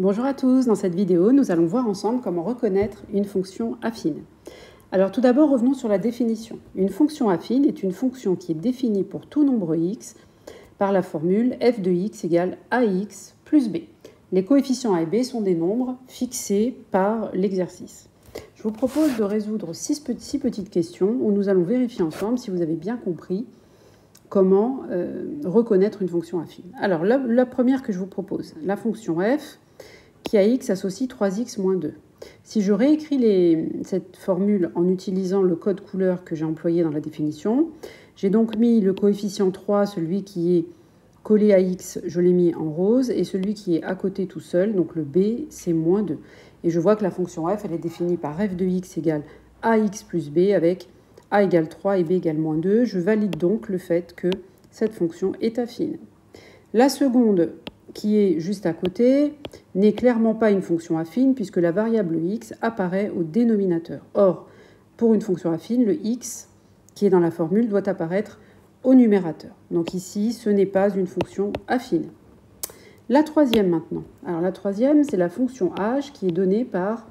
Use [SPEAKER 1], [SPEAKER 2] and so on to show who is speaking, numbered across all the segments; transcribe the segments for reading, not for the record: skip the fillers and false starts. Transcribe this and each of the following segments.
[SPEAKER 1] Bonjour à tous, dans cette vidéo, nous allons voir ensemble comment reconnaître une fonction affine. Alors tout d'abord, revenons sur la définition. Une fonction affine est une fonction qui est définie pour tout nombre x par la formule f de x égale ax plus b. Les coefficients a et b sont des nombres fixés par l'exercice. Je vous propose de résoudre six petites questions où nous allons vérifier ensemble si vous avez bien compris comment reconnaître une fonction affine. Alors la première que je vous propose, la fonction f qui à x associe 3x moins 2. Si je réécris cette formule en utilisant le code couleur que j'ai employé dans la définition, j'ai donc mis le coefficient 3, celui qui est collé à x, je l'ai mis en rose, et celui qui est à côté tout seul, donc le b, c'est moins 2. Et je vois que la fonction f, elle est définie par f de x égale ax plus b, avec a égale 3 et b égale moins 2. Je valide donc le fait que cette fonction est affine. La seconde, qui est juste à côté, n'est clairement pas une fonction affine puisque la variable x apparaît au dénominateur. Or, pour une fonction affine, le x qui est dans la formule doit apparaître au numérateur. Donc ici, ce n'est pas une fonction affine. La troisième maintenant. Alors la troisième, c'est la fonction h qui est donnée par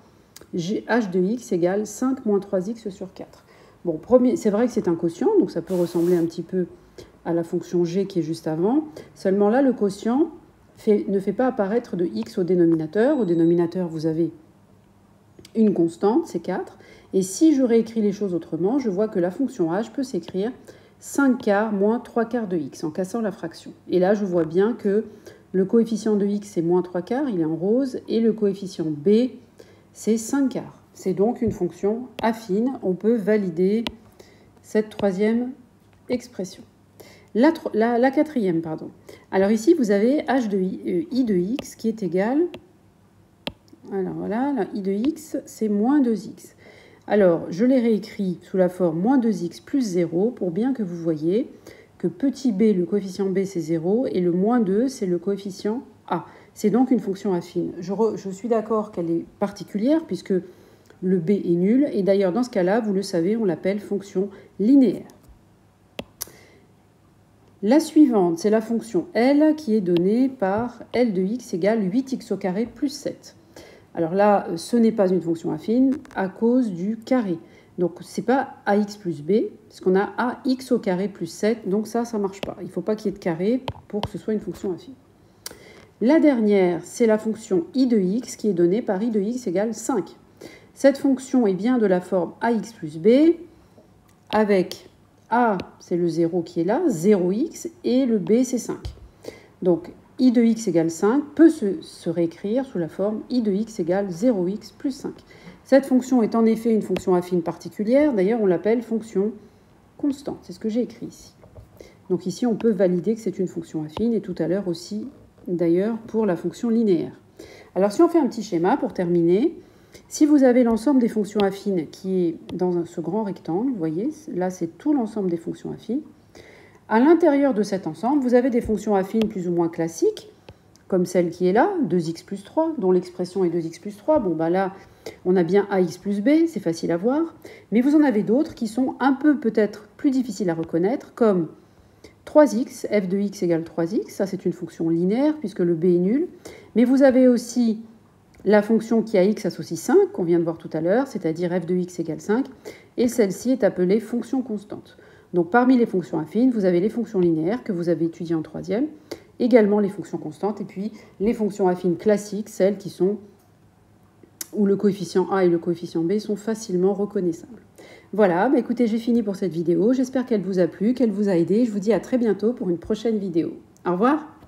[SPEAKER 1] h de x égale 5 moins 3x sur 4. Bon, c'est vrai que c'est un quotient, donc ça peut ressembler un petit peu à la fonction g qui est juste avant. Seulement là, le quotient ne fait pas apparaître de x au dénominateur. Au dénominateur, vous avez une constante, c'est 4. Et si je réécris les choses autrement, je vois que la fonction h peut s'écrire 5 quarts moins 3 quarts de x en cassant la fraction. Et là, je vois bien que le coefficient de x, c'est moins 3 quarts, il est en rose, et le coefficient b, c'est 5 quarts. C'est donc une fonction affine. On peut valider cette troisième expression. La quatrième, pardon. Alors ici, vous avez h de i de x qui est égal, alors voilà, la i de x, c'est moins 2x. Alors, je l'ai réécrit sous la forme moins 2x plus 0 pour bien que vous voyez que petit b, le coefficient b, c'est 0, et le moins 2, c'est le coefficient a. C'est donc une fonction affine. Je suis d'accord qu'elle est particulière puisque le b est nul, et d'ailleurs, dans ce cas-là, vous le savez, on l'appelle fonction linéaire. La suivante, c'est la fonction L qui est donnée par L de x égale 8x au carré plus 7. Alors là, ce n'est pas une fonction affine à cause du carré. Donc, ce n'est pas ax plus b, puisqu'on a ax au carré plus 7, donc ça ne marche pas. Il ne faut pas qu'il y ait de carré pour que ce soit une fonction affine. La dernière, c'est la fonction i de x qui est donnée par i de x égale 5. Cette fonction est bien de la forme ax plus b, avec a, c'est le 0 qui est là, 0x, et le b, c'est 5. Donc, i de x égale 5 peut se réécrire sous la forme i de x égale 0x plus 5. Cette fonction est en effet une fonction affine particulière. D'ailleurs, on l'appelle fonction constante. C'est ce que j'ai écrit ici. Donc ici, on peut valider que c'est une fonction affine, et tout à l'heure aussi, d'ailleurs, pour la fonction linéaire. Alors, si on fait un petit schéma pour terminer, si vous avez l'ensemble des fonctions affines qui est dans ce grand rectangle, vous voyez, là c'est tout l'ensemble des fonctions affines. À l'intérieur de cet ensemble, vous avez des fonctions affines plus ou moins classiques, comme celle qui est là, 2x plus 3, dont l'expression est 2x plus 3. Bon, bah là, on a bien ax plus b, c'est facile à voir. Mais vous en avez d'autres qui sont un peu peut-être plus difficiles à reconnaître, comme 3x, f de x égale 3x. Ça, c'est une fonction linéaire puisque le b est nul. Mais vous avez aussi la fonction qui a x associe 5, qu'on vient de voir tout à l'heure, c'est-à-dire f de x égale 5, et celle-ci est appelée fonction constante. Donc parmi les fonctions affines, vous avez les fonctions linéaires que vous avez étudiées en troisième, également les fonctions constantes, et puis les fonctions affines classiques, celles qui sont où le coefficient a et le coefficient b sont facilement reconnaissables. Voilà, bah écoutez, j'ai fini pour cette vidéo, j'espère qu'elle vous a plu, qu'elle vous a aidé, je vous dis à très bientôt pour une prochaine vidéo. Au revoir.